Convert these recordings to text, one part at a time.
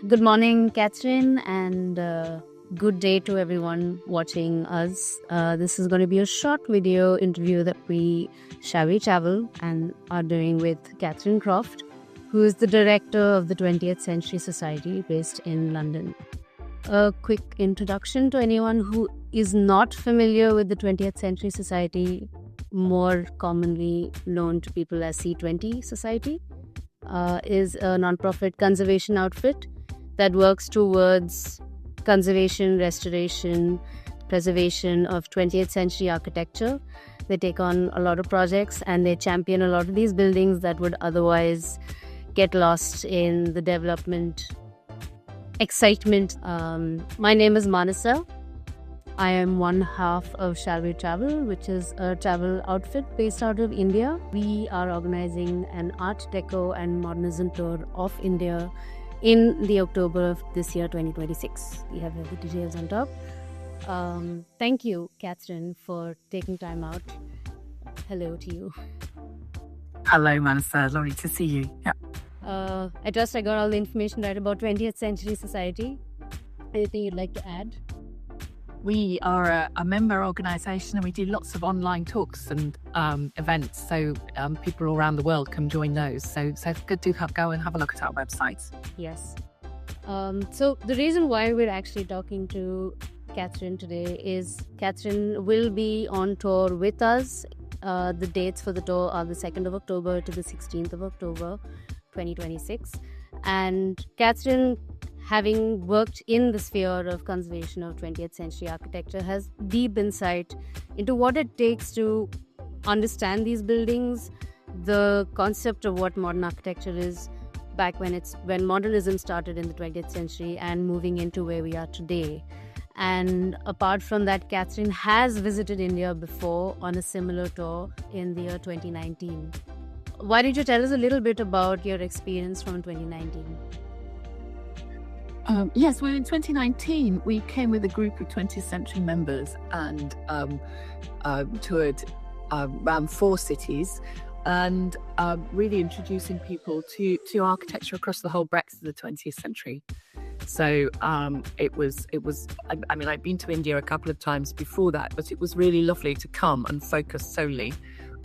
Good morning, Catherine, and good day to everyone watching us. This is going to be a short video interview that shall we travel and are doing with Catherine Croft, who is the director of the 20th Century Society based in London. A quick introduction to anyone who is not familiar with the 20th Century Society, more commonly known to people as C20 Society, is a non-profit conservation outfit that works towards conservation, restoration, preservation of 20th century architecture. They take on a lot of projects and they champion a lot of these buildings that would otherwise get lost in the development excitement. My name is Manasa. I am one half of Shall We Travel, which is a travel outfit based out of India. We are organizing an Art Deco and Modernism tour of India in the October of this year, 2026. We have the details on top. Thank you, Catherine, for taking time out. Hello to you. Hello, Manasa. Lovely to see you. Yeah. I trust I got all the information right about 20th Century Society. Anything you'd like to add? We are a member organisation and we do lots of online talks and events, so people all around the world can join those. So good to go and have a look at our website. Yes. So the reason why we're actually talking to Catherine today is Catherine will be on tour with us. The dates for the tour are the 2nd of October to the 16th of October, 2026. And Catherine, having worked in the sphere of conservation of 20th century architecture, has deep insight into what it takes to understand these buildings, the concept of what modern architecture is back when modernism started in the 20th century and moving into where we are today. And apart from that, Catherine has visited India before on a similar tour in the year 2019. Why don't you tell us a little bit about your experience from 2019? Yes, well, in 2019, we came with a group of 20th century members and toured around 4 cities and really introducing people to architecture across the whole breadth of the 20th century. So it was. I mean, I'd been to India a couple of times before that, but it was really lovely to come and focus solely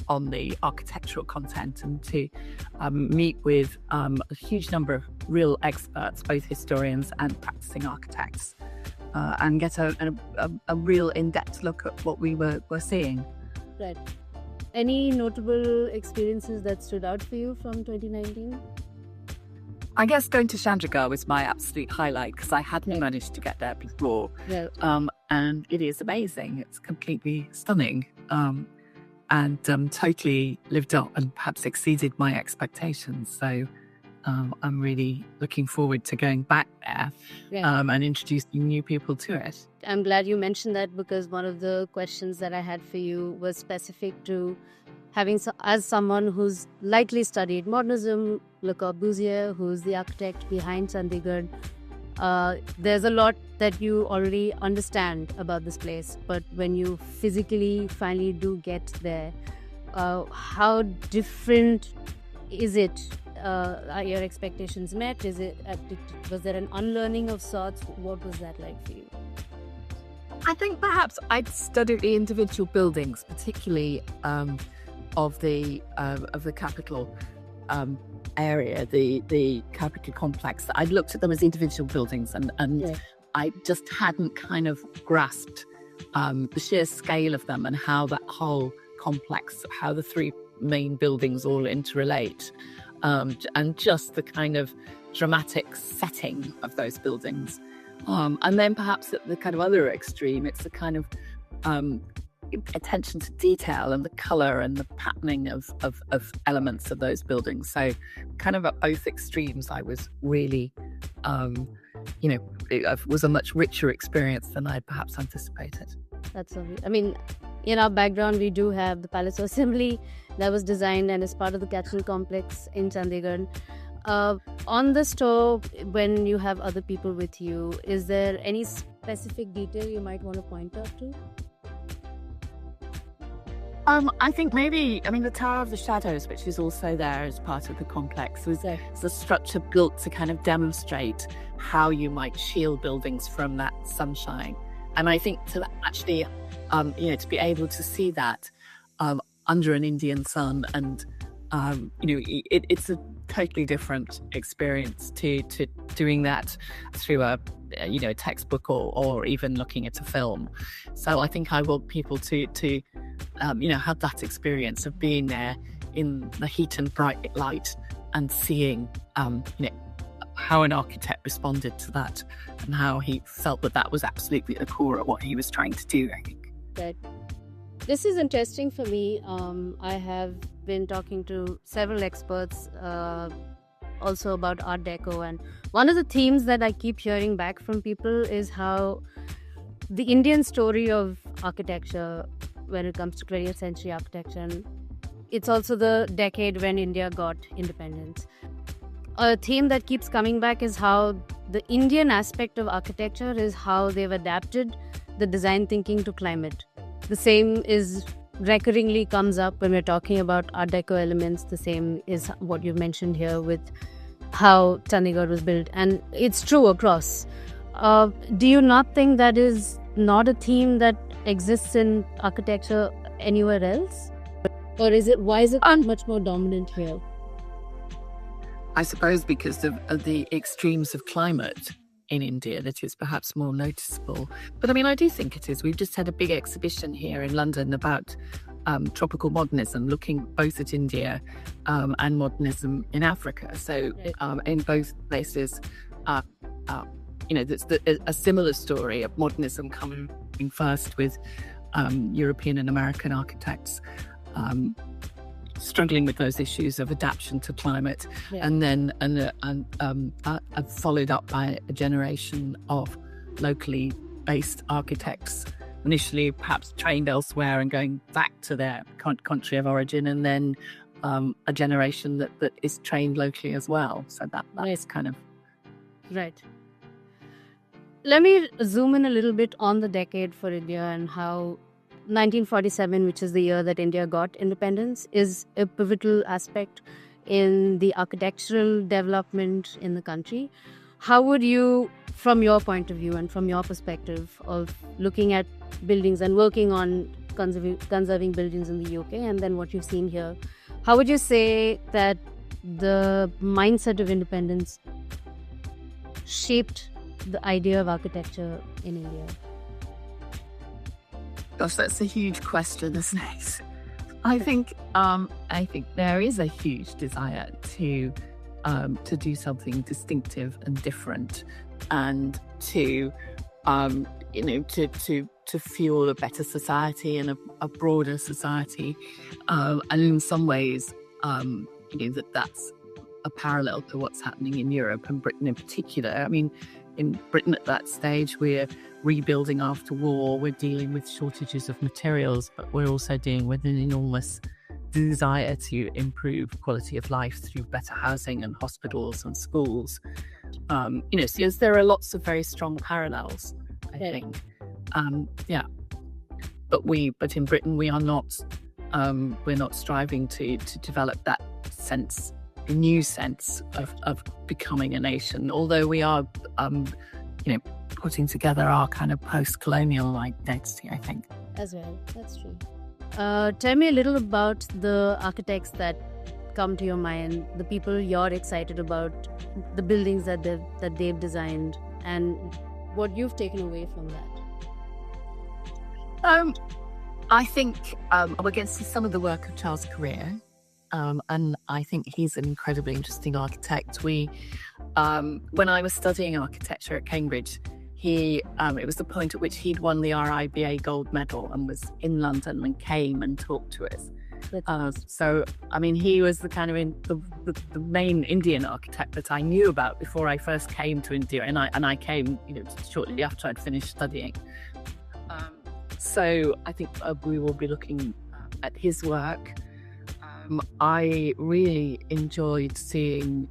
on the architectural content and to meet with a huge number of real experts, both historians and practicing architects, and get a real in-depth look at what we were seeing. Right. Any notable experiences that stood out for you from 2019? I guess going to Chandigarh was my absolute highlight because I hadn't managed to get there before. Yeah. And it is amazing. It's completely stunning. And totally lived up and perhaps exceeded my expectations. So I'm really looking forward to going back there and introducing new people to it. I'm glad you mentioned that because one of the questions that I had for you was specific to having, as someone who's lightly studied modernism, Le Corbusier, who's the architect behind Chandigarh, there's a lot that you already understand about this place, but when you physically finally do get there, how different is it? Are your expectations met? Was there an unlearning of sorts? What was that like for you? I think perhaps I'd studied the individual buildings, particularly of the capital area, the capital complex. I'd looked at them as individual buildings and I just hadn't kind of grasped the sheer scale of them and how that whole complex, how the 3 main buildings all interrelate, and just the kind of dramatic setting of those buildings. And then perhaps at the kind of other extreme, it's the kind of attention to detail and the colour and the patterning of elements of those buildings. So kind of at both extremes, I was really, it was a much richer experience than I'd perhaps anticipated. That's lovely. I mean, in our background, we do have the Palace of Assembly that was designed and is part of the Catherine complex in Chandigarh. On this tour, when you have other people with you, is there any specific detail you might want to point out to? I think maybe, the Tower of the Shadows, which is also there as part of the complex, was a structure built to kind of demonstrate how you might shield buildings from that sunshine. And I think to actually, to be able to see that under an Indian sun, and it's a totally different experience to doing that through a textbook or even looking at a film. So I think I want people to have that experience of being there in the heat and bright light and seeing how an architect responded to that and how he felt that was absolutely the core of what he was trying to do, I think. Right. This is interesting for me. I have been talking to several experts also about Art Deco, and one of the themes that I keep hearing back from people is how the Indian story of architecture when it comes to 20th century architecture, and it's also the decade when India got independence. A theme that keeps coming back is how the Indian aspect of architecture is how they've adapted the design thinking to climate. The same is recurringly comes up when we're talking about Art Deco elements. The same is what you've mentioned here with how Chandigarh was built, and it's true across. Do you not think that is not a theme that exists in architecture anywhere else? Or why is it much more dominant here? I suppose because of the extremes of climate in India, that is perhaps more noticeable. But I do think it is. We've just had a big exhibition here in London about tropical modernism, looking both at India and modernism in Africa. So in both places, there's a similar story of modernism coming first with European and American architects struggling with those issues of adaptation to climate, and then followed up by a generation of locally based architects, initially perhaps trained elsewhere and going back to their country of origin, and then a generation that is trained locally as well. So that's kind of... Right. Let me zoom in a little bit on the decade for India and how 1947, which is the year that India got independence, is a pivotal aspect in the architectural development in the country. How would you, from your point of view and from your perspective of looking at buildings and working on conserving buildings in the UK and then what you've seen here, how would you say that the mindset of independence shaped the idea of architecture in India? Gosh, that's a huge question, isn't it? I think there is a huge desire to do something distinctive and different, and to fuel a better society and a broader society, and in some ways, that's a parallel to what's happening in Europe and Britain in particular. In Britain at that stage, we're rebuilding after war, we're dealing with shortages of materials, but we're also dealing with an enormous desire to improve quality of life through better housing and hospitals and schools. So there are lots of very strong parallels, I think. But in Britain, we are not, we're not striving to develop that sense, a new sense of becoming a nation, although we are putting together our kind of post-colonial identity, I think. As well, that's true. Tell me a little about the architects that come to your mind, the people you're excited about, the buildings that they've designed, and what you've taken away from that. I think we're going to see some of the work of Charles Correa. And I think he's an incredibly interesting architect. When I was studying architecture at Cambridge, it was the point at which he'd won the RIBA gold medal and was in London and came and talked to us. He was the kind of the main Indian architect that I knew about before I first came to India, and I came shortly after I'd finished studying. So I think we will be looking at his work. I really enjoyed seeing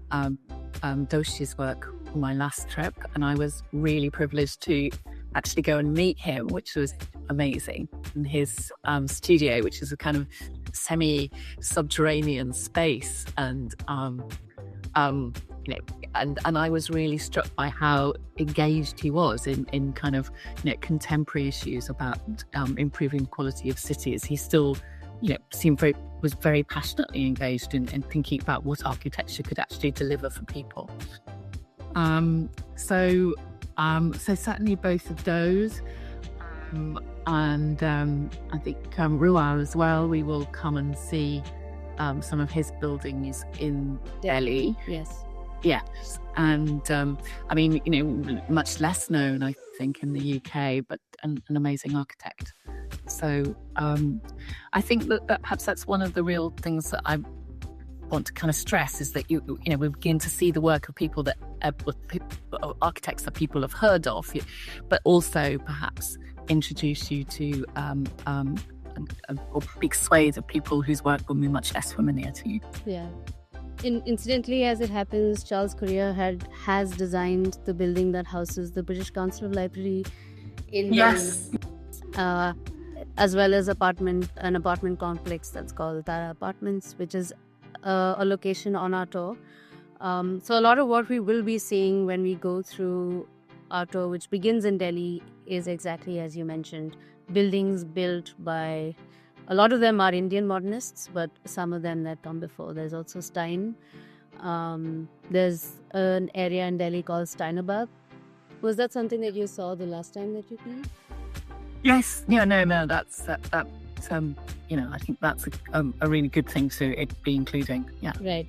Doshi's work on my last trip, and I was really privileged to actually go and meet him, which was amazing, in his studio, which is a kind of semi-subterranean space, and and I was really struck by how engaged he was in kind of contemporary issues about improving quality of cities. He still was very passionately engaged in thinking about what architecture could actually deliver for people. So certainly both of those, and I think Rewal as well. We will come and see some of his buildings in Delhi. Yes, and I mean, much less known, I think, in the UK, but an amazing architect. So I think that perhaps that's one of the real things that I want to kind of stress, is that we begin to see the work of people that architects that people have heard of, but also perhaps introduce you to a big swathe of people whose work will be much less familiar to you. Yeah. Incidentally, as it happens, Charles Correa has designed the building that houses the British Council Library in as well as an apartment complex that's called Tara Apartments, which is a location on our tour. So a lot of what we will be seeing when we go through our tour, which begins in Delhi, is exactly as you mentioned, buildings built by, a lot of them are Indian modernists, but some of them that come before. There's also Stein. There's an area in Delhi called Steinabad. Was that something that you saw the last time that you came? Yes. Yeah. No. That's I think that's a really good thing to be including. Yeah. Right.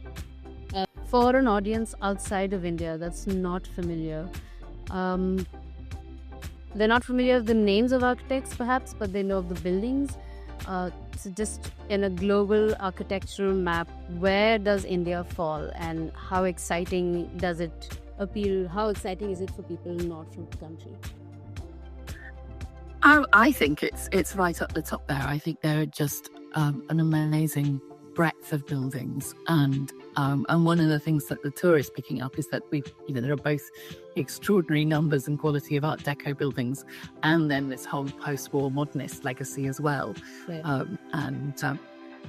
For an audience outside of India that's not familiar, they're not familiar with the names of architects, perhaps, but they know of the buildings. So just in a global architectural map, where does India fall, and how exciting does it appeal? How exciting is it for people not from the country? I think it's right up the top there. I think there are just an amazing breadth of buildings, and one of the things that the tour is picking up is that there are both extraordinary numbers and quality of Art Deco buildings, and then this whole post-war modernist legacy as well. Right.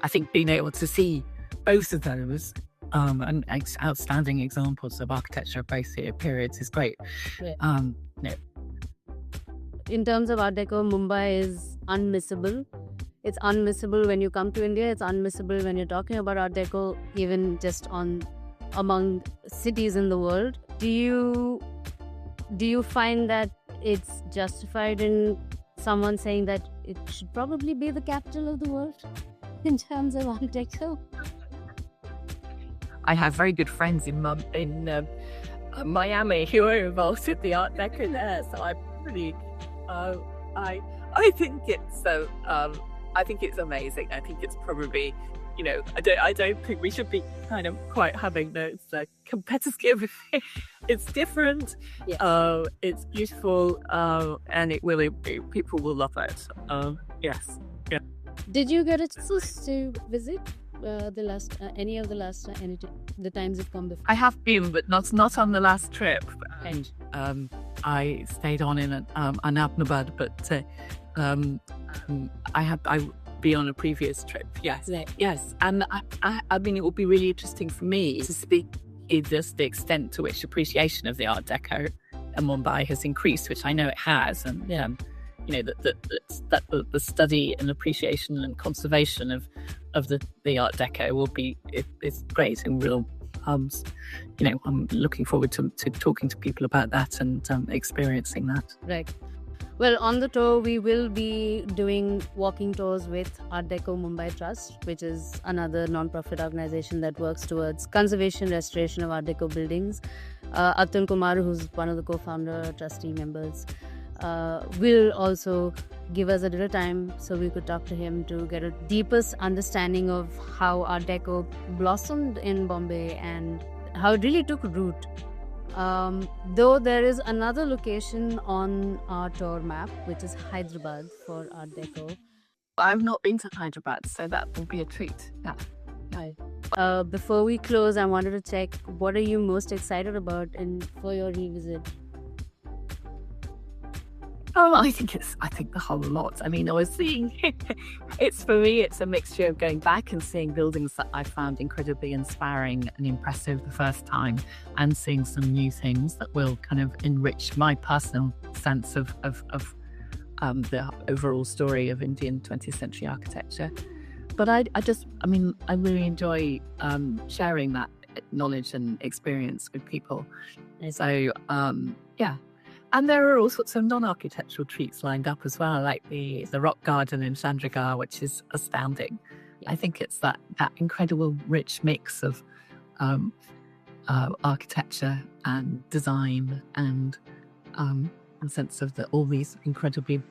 I think being able to see both of those and outstanding examples of architecture of both periods is great. Right. In terms of Art Deco, Mumbai is unmissable. It's unmissable when you come to India. It's unmissable when you're talking about Art Deco, even just among cities in the world. Do you find that it's justified in someone saying that it should probably be the capital of the world in terms of Art Deco? I have very good friends in Miami who are involved in the Art Deco there, so I'm pretty. I think it's amazing. I think it's probably, I don't think we should be kind of quite having those competitive. It's different. Yeah. It's beautiful, and people will love it. Yes. Yeah. Did you get a chance to visit the times you've come before? I have been, but not on the last trip. And I stayed on in Ahmedabad, but I be on a previous trip. Yes, right. Yes, and I mean, it would be really interesting for me to speak just the extent to which appreciation of the Art Deco in Mumbai has increased, which I know it has, and that the study and appreciation and conservation of the Art Deco will be it's great and real. I'm looking forward to talking to people about that and experiencing that. Right. Well, on the tour, we will be doing walking tours with Art Deco Mumbai Trust, which is another non-profit organization that works towards conservation, restoration of Art Deco buildings. Atul Kumar, who's one of the co-founder trustee members, will also give us a little time so we could talk to him to get a deepest understanding of how Art Deco blossomed in Bombay and how it really took root. Though there is another location on our tour map, which is Hyderabad for Art Deco. I've not been to Hyderabad, so that will be a treat. Yeah. Right. Before we close, I wanted to check, what are you most excited about for your revisit? I think the whole lot. I mean, I was seeing, for me, it's a mixture of going back and seeing buildings that I found incredibly inspiring and impressive the first time, and seeing some new things that will kind of enrich my personal sense of the overall story of Indian 20th century architecture. But I really enjoy sharing that knowledge and experience with people. So, yeah. And there are all sorts of non-architectural treats lined up as well, like the rock garden in Chandigarh, which is astounding. Yeah. I think it's that incredible rich mix of architecture and design and a sense of all these incredibly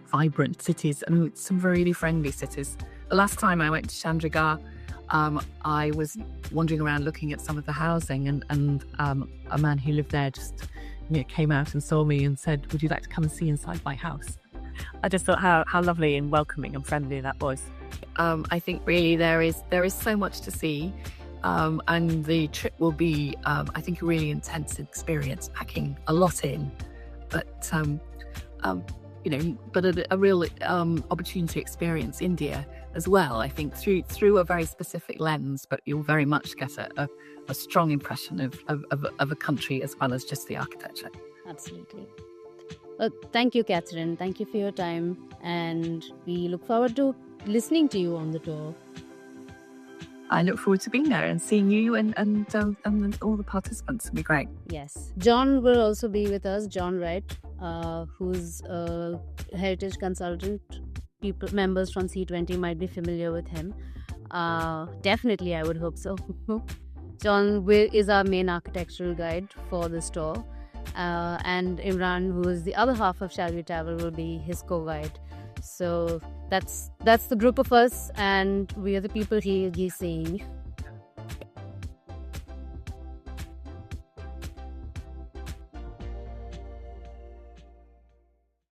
vibrant cities, and some really friendly cities. The last time I went to Chandigarh, I was wandering around looking at some of the housing, and a man who lived there just came out and saw me and said, "Would you like to come and see inside my house?" I just thought how lovely and welcoming and friendly that was. I think really there is so much to see, and the trip will be, I think, a really intense experience, packing a lot in, but a real opportunity to experience India as well. I think through a very specific lens, but you'll very much get a strong impression of a country as well as just the architecture. Absolutely. Thank you, Catherine. Thank you for your time, and we look forward to listening to you on the tour. I look forward to being there and seeing you and all the participants. It'll be great. Yes. John will also be with us, John Wright, who's a heritage consultant. Members from C20 might be familiar with him. Definitely, I would hope so. John is our main architectural guide for this tour. And Imran, who is the other half of Shall We Travel, will be his co-guide. So that's the group of us, and we are the people he's seeing.